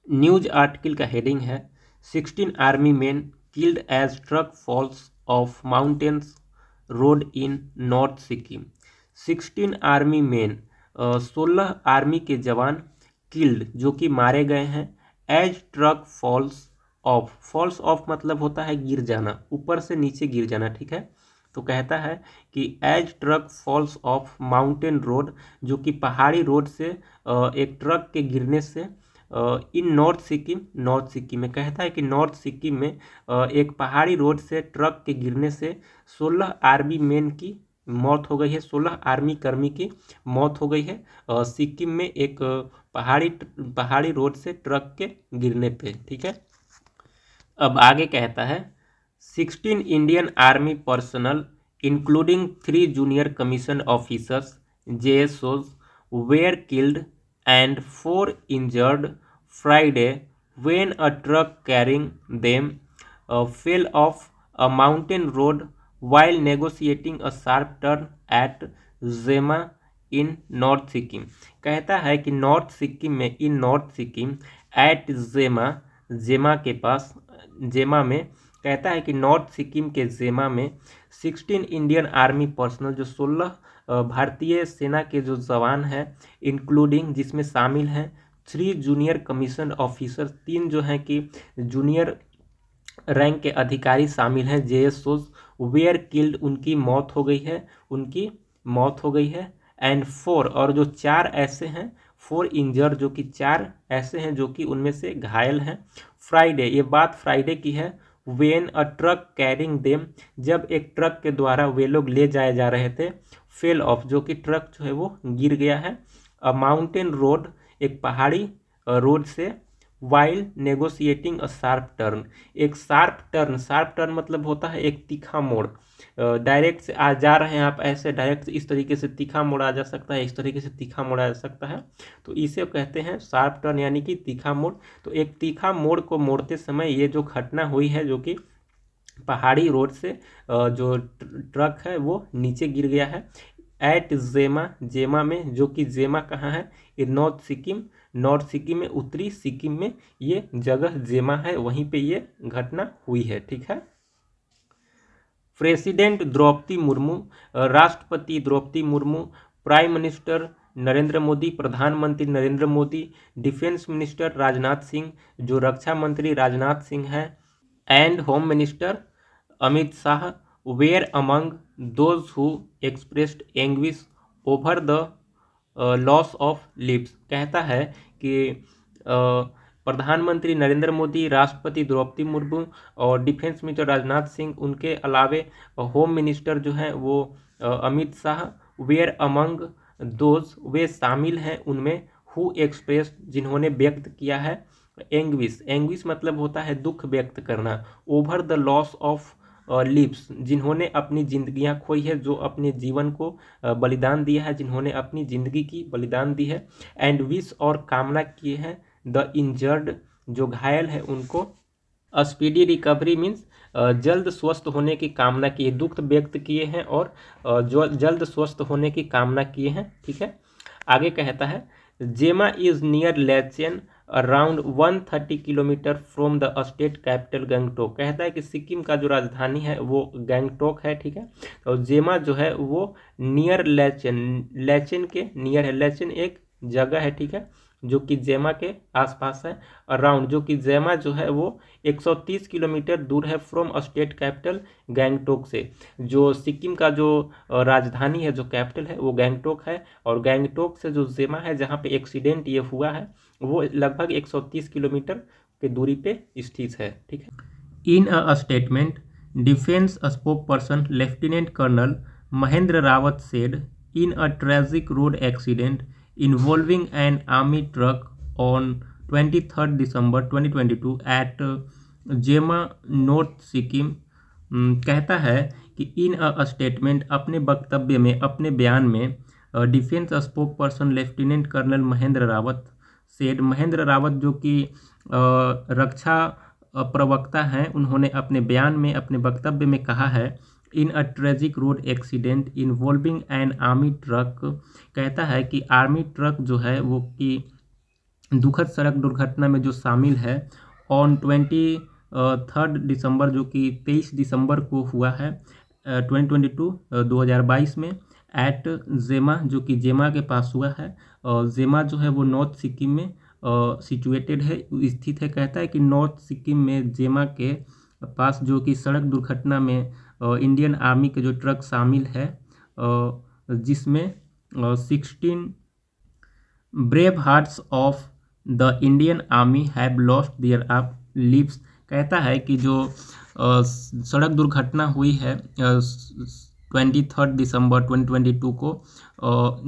News article का heading है 16 army man killed as truck falls of mountains road in north Sikkim. 16 army man 16 army के जवान killed जो कि मारे गए हैं एज ट्रक फॉल्स ऑफ मतलब होता है गिर जाना, ऊपर से नीचे गिर जाना, ठीक है। तो कहता है कि as truck falls of mountain road, जो कि पहाड़ी रोड से एक ट्रक के गिरने से इन नॉर्थ सिक्किम में कहता है कि नॉर्थ सिक्किम में एक पहाड़ी रोड से ट्रक के गिरने से 16 आर्मी मैन की मौत हो गई है, 16 आर्मी कर्मी की मौत हो गई है सिक्किम में एक पहाड़ी रोड से ट्रक के गिरने पे, ठीक है। अब आगे कहता है 16 Indian army personnel including 3 junior commission officers JSOs were killed and 4 injured Friday when a truck carrying them fell off a mountain road while negotiating a sharp turn at Zema in north Sikkim. कहता है कि north Sikkim में इन north Sikkim eight जेमा के पास जेमा में कहता है कि नॉर्थ सिक्किम के जेमा में 16 इंडियन आर्मी पर्सनल जो 16 भारतीय सेना के जो जवान हैं इंक्लूडिंग जिसमें शामिल हैं 3 जूनियर कमीशन ऑफिसर, 3 जो हैं कि जूनियर रैंक के अधिकारी शामिल हैं JSOs वेयर किल्ड उनकी मौत हो गई है एंड 4 और जो 4 ऐसे हैं 4 इंजर जो कि 4 ऐसे हैं जो कि उनमें से घायल हैं। फ्राइडे, ये बात फ्राइडे की है। When a truck carrying them, जब एक ट्रक के द्वारा वे लोग ले जाए जा रहे थे, फेल ऑफ जो कि ट्रक जो है वो गिर गया है अ माउंटेन रोड, एक पहाड़ी रोड से, while negotiating a sharp turn, एक शार्प टर्न मतलब होता है एक तीखा मोड़। डायरेक्ट से आ जा रहे हैं आप ऐसे डायरेक्ट से इस तरीके से तीखा मोड़ आ जा सकता है, इस तरीके से तीखा मोड़ आ जा सकता है, तो इसे कहते हैं शार्प टर्न यानी कि तीखा मोड़। तो एक तीखा मोड़ को मोड़ते समय ये जो घटना हुई है जो कि पहाड़ी रोड से जो ट्रक है वो नीचे गिर गया है एट जेमा में, जो कि जेमा कहाँ है, ये नॉर्थ सिक्किम में, उत्तरी सिक्किम में ये जगह जेमा है, वहीं पे ये घटना हुई है, ठीक है। प्रेसिडेंट द्रौपदी मुर्मू, राष्ट्रपति द्रौपदी मुर्मू, प्राइम मिनिस्टर नरेंद्र मोदी, प्रधानमंत्री नरेंद्र मोदी, डिफेंस मिनिस्टर राजनाथ सिंह, जो रक्षा मंत्री राजनाथ सिंह हैं, and home minister Amit Shah where among those who expressed anguish over the loss of lives. कहता है कि प्रधानमंत्री नरेंद्र मोदी, राष्ट्रपति द्रौपदी मुर्मू और डिफेंस मिनिस्टर राजनाथ सिंह, उनके अलावे होम मिनिस्टर जो हैं वो Amit Shah, where among those they शामिल हैं उनमें, हु एक्सप्रेस जिन्होंने व्यक्त किया है, एंग्विश मतलब होता है दुख व्यक्त करना, over the loss of lives जिन्होंने अपनी जिंदगियां खोई है, जो अपने जीवन को बलिदान दिया है, जिन्होंने अपनी जिंदगी की बलिदान दी है, एंड विश और कामना किए हैं द इंजर्ड जो घायल है उनको स्पीडी रिकवरी मीन्स जल्द स्वस्थ होने की कामना की, दुख व्यक्त किए हैं और जो जल्द स्वस्थ होने की कामना किए हैं, ठीक है। आगे कहता है Zema is near Lachen around 130 kilometre from the state capital Gangtok. कहता है कि सिक्किम का जो राजधानी है वो गंगटोक है, ठीक है। और जेमा जो है वो नियर लेचेन के नियर है, लेचेन एक जगह है, ठीक है, जो कि जेमा के आसपास है। अराउंड जो कि जेमा जो है वो 130 किलोमीटर दूर है फ्रॉम स्टेट कैपिटल गंगटोक से, जो सिक्किम का जो राजधानी है, जो कैपिटल है वो गंगटोक है, और गंगटोक से जो जेमा है जहाँ पे एक्सीडेंट ये हुआ है वो लगभग 130 किलोमीटर की दूरी पे स्थित है, ठीक है। In a statement defence spokesperson lieutenant colonel Mahendra Rawat said in a tragic road accident involving an army truck on 23rd December 2022 at जेमा नॉर्थ सिक्किम। कहता है कि इन अ स्टेटमेंट अपने वक्तव्य में, अपने बयान में, defence spokesperson lieutenant colonel Mahendra Rawat said, Mahendra Rawat जो कि रक्षा प्रवक्ता हैं, उन्होंने अपने बयान में, अपने वक्तव्य में कहा है in a tragic road accident involving an army truck. कहता है कि आर्मी ट्रक जो है वो कि दुखद सड़क दुर्घटना में जो शामिल है ऑन 23 दिसंबर, जो कि 23 दिसंबर को हुआ है 2022 में एट जेमा, जो कि जेमा के पास हुआ है। जेमा जो है वो नॉर्थ सिक्किम में सिचुएटेड है, स्थित है। कहता है कि नॉर्थ सिक्किम में जेमा के पास जो कि सड़क दुर्घटना में इंडियन आर्मी के जो ट्रक शामिल है, जिसमें 16 brave hearts of the Indian army have lost their lives. कहता है कि जो सड़क दुर्घटना हुई है 23 दिसंबर 2022 को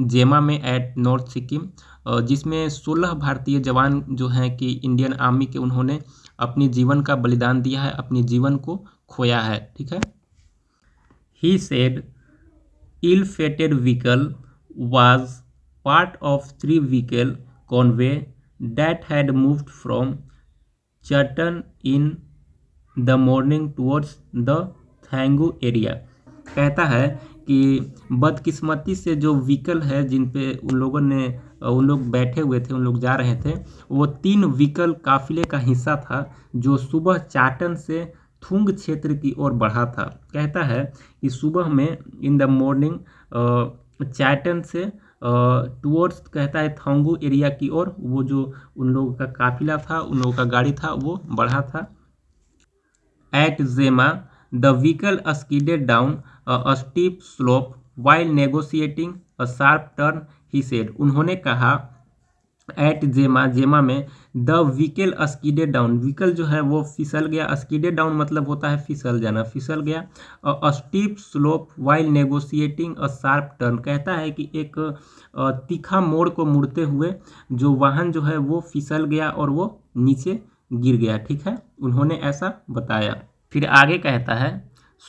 जेमा में एट नॉर्थ सिक्किम, जिसमें 16 भारतीय जवान जो हैं कि इंडियन आर्मी के, उन्होंने अपनी जीवन का बलिदान दिया है, अपनी जीवन को खोया है। ठीक है। He said ill-fated vehicle was part of 3-vehicle convoy that had moved from Chatham in the morning towards the Thangu area। कहता है कि बदकिस्मती से जो व्हीकल है जिन पे उन लोग बैठे हुए थे, उन लोग जा रहे थे, वो 3 व्हीकल काफिले का हिस्सा था जो सुबह चाटन से थुंग क्षेत्र की ओर बढ़ा था। कहता है कि सुबह में इन द मॉर्निंग चाटन से टुवर्ड्स, कहता है थंगू एरिया की ओर, वो जो उन लोगों का काफिला था, उन लोगों का गाड़ी था, वो बढ़ा था। At Zema the vehicle skidded down a steep slope while negotiating a sharp turn, he said. उन्होंने कहा एट जेमा, जेमा में the vehicle skidded down, vehicle जो है वो फिसल गया। स्कीडेड डाउन मतलब होता है फिसल जाना, फिसल गया। Steep slope while negotiating a sharp turn, कहता है कि एक तीखा मोड़ को मुड़ते हुए जो वाहन जो है वो फिसल गया और वो नीचे गिर गया। ठीक है, उन्होंने ऐसा बताया। फिर आगे कहता है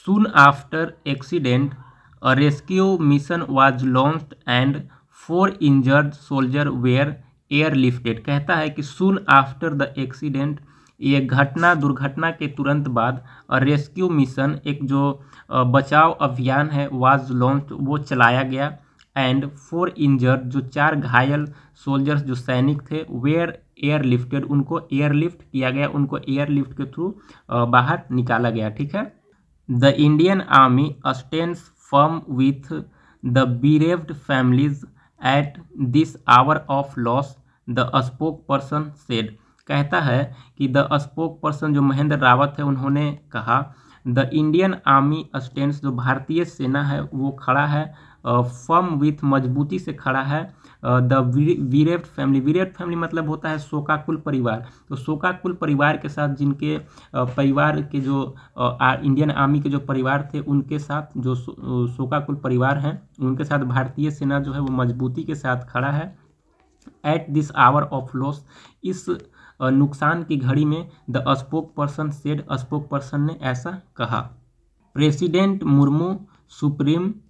soon after accident a rescue mission was launched and 4 injured soldier were airlifted. कहता है कि सून आफ्टर द एक्सीडेंट, ये दुर्घटना के तुरंत बाद रेस्क्यू मिशन, एक जो बचाव अभियान है, वाज लॉन्च, वो चलाया गया। एंड 4 इंजर्ड, जो 4 घायल सोल्जर्स, जो सैनिक थे, वेयर एयरलिफ्टेड, उनको एयरलिफ्ट किया गया, उनको एयरलिफ्ट के थ्रू बाहर निकाला गया। ठीक है। The Indian army stands firm with the bereaved families at this hour of loss, the spoke person said. कहता है कि द स्पोक पर्सन, जो महेंद्र रावत है, उन्होंने कहा द इंडियन आर्मी स्टैंड्स, जो भारतीय सेना है वो खड़ा है, फर्म विथ, मजबूती से खड़ा है, द वीरेव्ड फैमिली, वीरेव्ड फैमिली मतलब होता है शोकाकुल परिवार। तो शोकाकुल परिवार के साथ, जिनके परिवार के जो इंडियन आर्मी के जो परिवार थे, उनके साथ, जो शोकाकुल परिवार हैं, उनके साथ भारतीय सेना जो है वो मजबूती के साथ खड़ा है। At this hour of loss, इस नुकसान की घड़ी में, the spoke person said, spoke person ने ऐसा कहा। President Murmu supreme